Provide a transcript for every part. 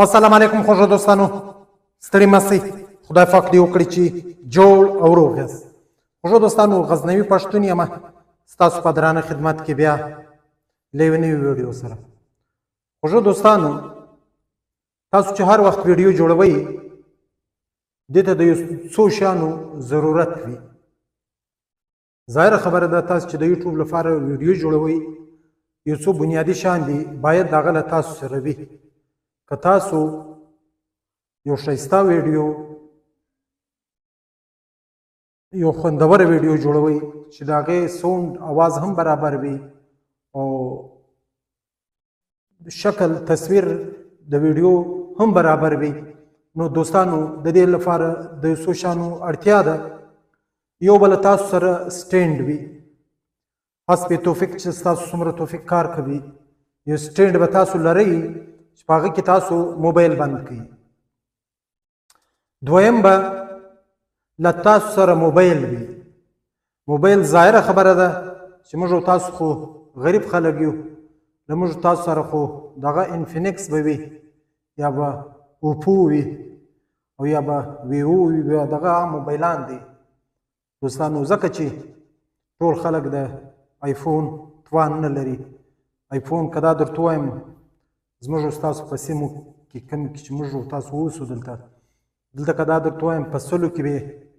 السلام علیکم خوږو دوستانو، ستړي مه شئ. خدای پاک دې وکړي چې جوړ او روغ یاست. خوږو دوستانو، غزنوي پښتون یم، ستاسو په درانه خدمت کې بیا له یوې نوې ویډیو سره. خوږو دوستانو، تاسو چې هر وخت ویډیو جوړوئ، دې ته د یو څو شیانو ضرورت وي. ظاهره خبره ده، تاسو چې د یوټیوب لپاره ویډیو جوړوئ، یو څو بنیادي شیان دي باید د هغه له تاسو سره وي. که تاسو یو ښایسته ویډیو، یو خوندوره ویډیو جوړوئ چې د هغې ساوند اواز هم برابر وي او شکل تصویر د ویډیو هم برابر وي، نو دوستانو د دې لپاره د یو څو شیانو اړتیا ده. یو بل تاسو سره سټینډ وي، حسب توفیق چې ستاسو څومره توفیق کار کوي، یو سټینډ به تاسو لرئ چې په هغه کې تاسو موبایل بند کړئ. دویم به له تاسو سره موبایل وي. موبایل ظاهره خبره ده چې موږ او تاسو خو غریب خلک یو، له موږ تاسو سره خو دغه انفینکس به وي، یا به اوپو وي، او یا به ویو وي، بیا دغه عام موبایلان دي دوستانو. ځکه چې ټول خلک د آیفون توان نه لري. آیفون که دا درته ووایم، زموږ او ستاسو په سیمو کې کوم کې چې موږ او تاسو اوسو دلته که دا درته ووایم په سلو کې به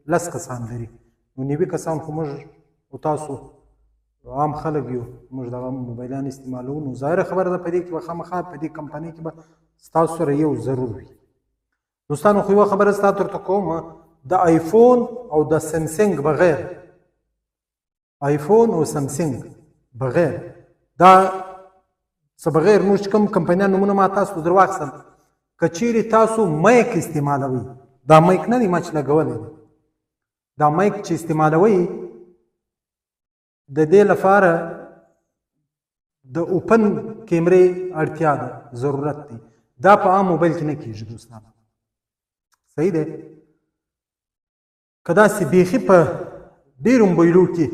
10 کسان لري، نو 90 کسان خو موږ او تاسو عام خلک یو، موږ دغه موبایلان استعمالوو. نو ظاهره خبره ده په دې کې به خامخا په دې کمپنۍ کې به ستاسو سره یو ضرور وي. دوستانو خو یوه خبره ستا درته کوم، د آیفون او د سمسنګ بغیر، آیفون او سمسنګ بغیر، دا څه بغیر نور چې کوم کمپنیان نومونه ما تاسو در واخیستل، که چیرې تاسو مایک استعمالوئ، دا مایک نه دی ما چې لګولی دی، دا مایک چې استعمالوئ د دې لپاره د اوپن کیمرې اړتیا ده، ضرورت دی. دا په عام موبایل کې نه کېږي دوستانو، صحیح دی. که داسې بیخي په ډېرو موبایلو کې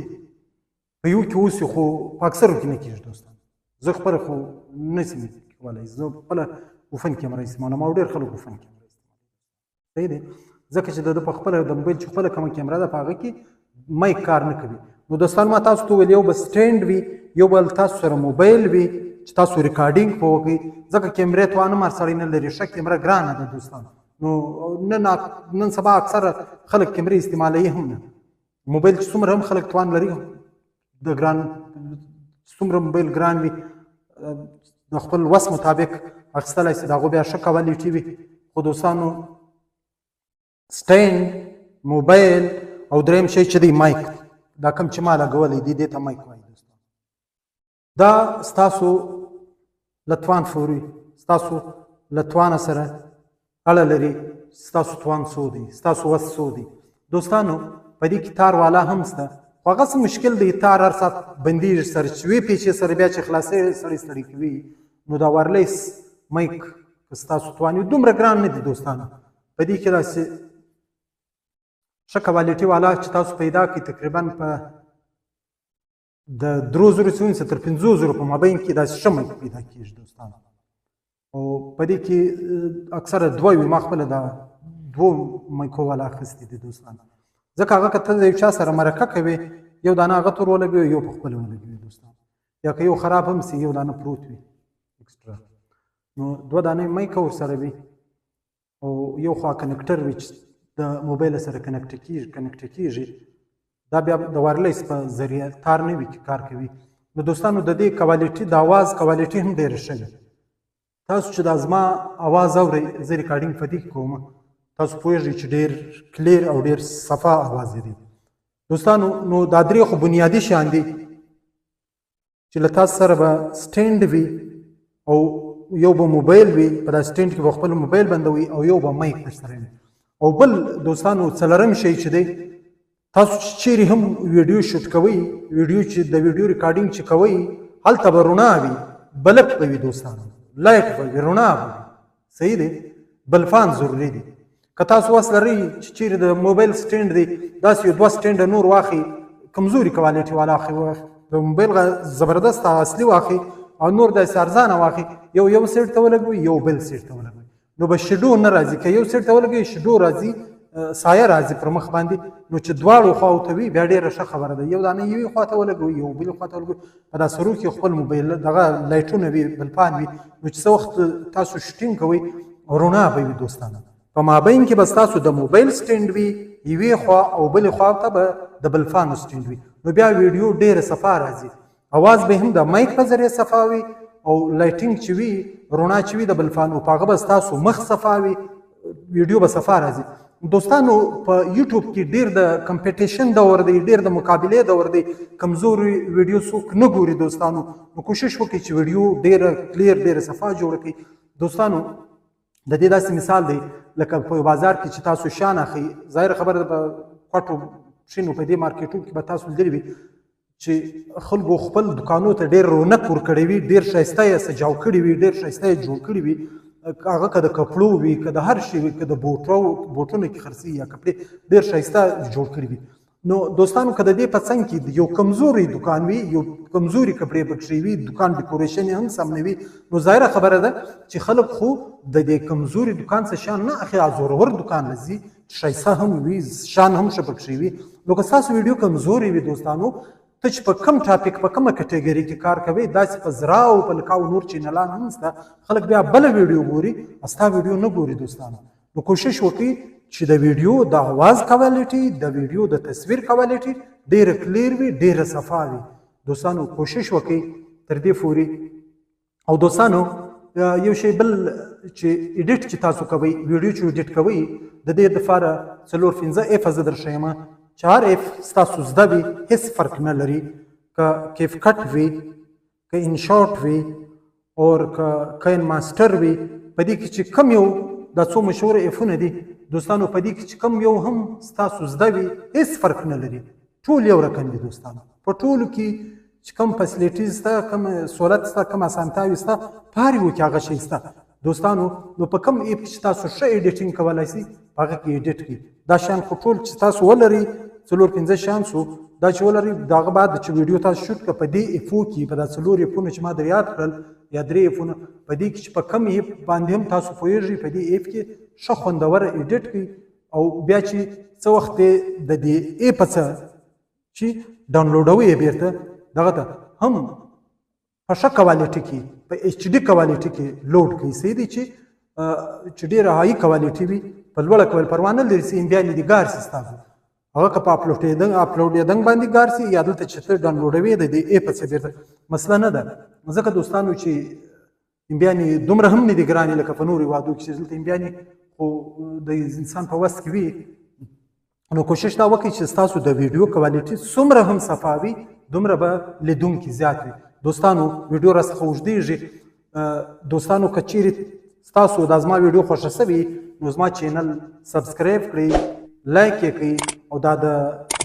په یو کې اوسي، خو په اکثرو کې نه کېږي دوستانو. زه خپله خو نشم کولی، زه خپله اوفن کیمره استعمالوم او ډېر خلک اوفن کیمره استعمالوي، صحیح دی. ځکه چې د په خپله د موبایل چې خپله کومه کیمره ده په هغه کې مایک کار نه کوي. نو دوستان ما تاسو ته وویل یو به سټینډ وي، یو به تاسو سره موبایل وي چې تاسو ریکارډینګ په وکړئ، ځکه کیمرې توان هم هر سړی نه لري. ښه کیمره ګرانه ده دوستانو، نو نن سبا اکثره خلک کیمرې استعمالوي هم نه. موبایل چې څومره هم خلک توان لري، د ګران څومره موبایل ګران وي، د خپل وس مطابق اخیستلی شي، د هغو بیا ښه کوالټي وي. خو دوستانو سټینډ، موبایل او دریم شی چې دی مایک، دا کوم چې ما لګولی دی دې ته مایک وایي دوستانو. دا ستاسو له توان پورې، ستاسو له توانه سره اړه لري، ستاسو توان څو دی، ستاسو وس څو دی. دوستانو په دې کې تار والا هم شته، خو هغه څه مشکل دی، تار هر ساعت بندېږي سره، چې وې پیچې سره بیا چې خلاصوي سړی ستړی کوي. نو دا وایرلیس مایک که ستاسو توان وي، دومره ګران نه دي دوستانو. په دې کې داسې ښه کوالټي والا چې تاسو پیدا کړئ، تقریبا په د 3000 تر 50,000 په مابین کې داسې ښه مایک پیدا کېږي دوستانو. او په دې کې اکثره دوه وي، ما خپله د 2 مایکو والا اخیستې دي دوستانو. ځکه هغه که ته د یو چا سره مرکه کوې، یو دانه هغه تور ولګوي، یو په خپله ولګوي دوستانو، یا که یو خراب هم سي یو دانه پروت وي اکسټرا، نو 2 دانې مایکه ورسره وي، او یو خوا کنکټر وي چې د موبایل سره کنکټ کېږي. دا بیا د وایرلیس په ذریعه تار نه وي چې کار کوي. نو دوستانو د دې کوالټي، د اواز کوالټي هم ډېره ښه ده. تاسو چې دا زما اواز اورئ، زه ریکارډینګ په دې کې کوم، تاسو پوهېږئ چې ډېر کلیر او ډېر صفا اواز دی دوستانو. نو دا درې خو بنیادي شیان دي چې له تاسو سره به سټینډ وي، او یو به موبایل وي، په دا سټینډ کې به خپل موبایل بندوي، او یو به مایک درسره وي. او بل دوستانو څلورم شی چې دی، تاسو چې چیرې هم ویډیو شوټ کوئ، ویډیو چې د ویډیو ریکارډینګ چې کوئ، هلته به رڼا وي، بلب به وي دوستانو، لایټ به وي، رڼا به وي، صحیح دی. بلفان ضروري دي. که تاسو وس لرئ چې چیرې د موبایل سټینډ دی، داسې یو 2 سټینډه نور واخلئ، کمزوري کوالټي والا واخلئ، د موبایل زبردست اصلي واخلئ، او نور داسې ارزانه واخلئ، یو سیټ ته ولګوئ، یو بل سیټ ته ولګوئ. نو به شډو نه راځي، که یو سایډ ته ولګوي شډو راځي، سایه راځي پر مخ باندې، نو چې دواړو خواو ته وي بیا ډېره ښه خبره ده. یو دانه یوې خوا ته ولګوي یو بلې خوا ته ولګوي، په دا سرو کې خپل موبایل دغه لایټونه وي بلپان وي، نو چې څه وخت تاسو شوټینګ کوئ رڼا به وي دوستانه. په مابین کې به ستاسو د موبایل سټینډ وي یوې خوا او بلې خوا ته به د بلفانو سټینډ وي، نو بیا ویډیو ډېره صفا راځي، اواز به هم د مایک په ذریعه صفا وي او لایټینګ چې وي رڼا چې وي د بلفانو په هغه به ستاسو مخ صفا وي، ویډیو به صفا راځي. دوستانو په یوټیوب کې ډېر د کمپټیشن دور دی، ډېر د مقابلې دور دی، کمزوري ویډیو څوک نه ګوري دوستانو، نو کوشش وکړئ چې ویډیو ډېره کلیر ډېره صفا جوړه کړئ. دوستانو د دې داسې مثال دی لکه په بازار کې چې تاسو شیان اخلئ، ظاهره خبره ده په کوټو شینو په دې مارکیټونو کې به تاسو لیدلي وي چې خلکو خپل دکانو ته ډېر رونق ورکړی وي، ډېر ښایسته یې سجاو کړي وي، ډېر ښایسته یې جوړ کړي وي، هغه که د کپړو وي که د هر شي وي که د بوټونو کې خرڅي یا کپړې ډېر ښایسته جوړ کړي وي. نو دوستانو که د دې په څنګ کې یو کمزوري دکان وي، یو کمزوري کپړې پکښې وي، دکان ډیکوریشن یې هم سم نه وي، نو ظاهره خبره ده چې خلک خو د دې کمزوري دکان څه شیان نه اخلي، زورور دکان له ځي ښایسته هم وي شیان هم ښه پکښې وي. نو که ستاسو ویډیو کمزوري وي دوستانو، ته چې په کم ټاپک په کومه کټګري کې کار کوي، داسې په زراو په لکاو نور چینلان هم شته، خلک بیا بله ویډیو ګوري ستا ویډیو نه ګوري دوستانو. نو کوشش وکړئ چې د ویډیو د اواز کوالټي، د ویډیو د تصویر کوالټي ډېره کلیر وي، ډېره صفا وي. دوستانو کوشش وکړئ تر دې پورې. او دوستانو یو شی بل چې ایډیټ چې تاسو کوئ، ویډیو چې ایډیټ کوئ، د دې دپاره 4-5 ایفه زه در ښیم. 4 ایف ستاسو زده وي هېڅ فرق نه لري، که کیپکټ وي، که انشاټ وي او که KineMaster وي. په دې کې چې کم یو دا څو مشهوره ایفونه دي دوستانو، په دې کې چې کم یو هم ستاسو زده وي هېڅ فرق نه لري، ټول یو رقم دي دوستانو. په ټولو کې چې کم فیسلیټیز شته، کم سهولت شته، کم اسانتیاوې شته، په هر یو کې هغه شی شته دوستانو. نو په کم ایپ چې تاسو ښه ایډیټینګ کولی شئ په هغه کې ایډیټ کړئ. دا شیان خو ټول چې تاسو ولرئ 4-5 شیان شو، دا چې ولرئ د هغه بعد چې ویډیو تاسو شوټ کړه په دې ایفو کې، په دا 4 ایفونه چې ما در یاد کړل یا 3 ایفونه، په دې کې چې په کم ایپ باندې هم تاسو پوهېږئ، په دې ایپ کې ښه خوندوره ایډیټ کړئ او بیا چې څه وخت د دې ایپ څه چې ډاونلوډوئ یې بیرته دغه ته هم په ښه کوالټي کې په HD کوالټي کې لوډ کړئ. صحیح دی چې ډېره هاي کوالټي وي، په لوړه کوالټي پروا نه لري چې بیا نګار شي ستاسو، هغه که په اپلوډېدنګ باندې ګار شي یا دلته چې ته ډاونلوډوې د دې ایپ څه بیرته مسله نه ده. ځکه دوستانو چې امبیانې دومره هم نه دي ګرانې لکه په نورو هېوادو کې چې دلته امبیانې خو د انسان په وس کې وي. نو کوشش دا وکړئ چې ستاسو د ویډیو کوالټي څومره هم صفا وي دومره به لیدونکي زیات وي. دوستانو ویډیو راڅخه اوږدېږي. دوستانو که چیرې ستاسو دا زما ویډیو خوښه شوې نو زما چینل سبسکرایب کړئ، لایک یې کړئ او دا د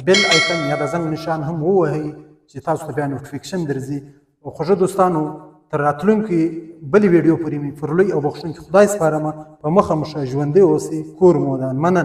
بیل آیکن یا د زنګ نشان هم ووهئ چې تاسو ته بیا نوټیفیکشن درځي. او خوږه دوستانو تر راتلونکي بلې ویډیو پورې مې پر لوی او بخښونکي خدای سپارم. په مخه مو ښه ژوندی اوسئ، کور مو ودان. مننه.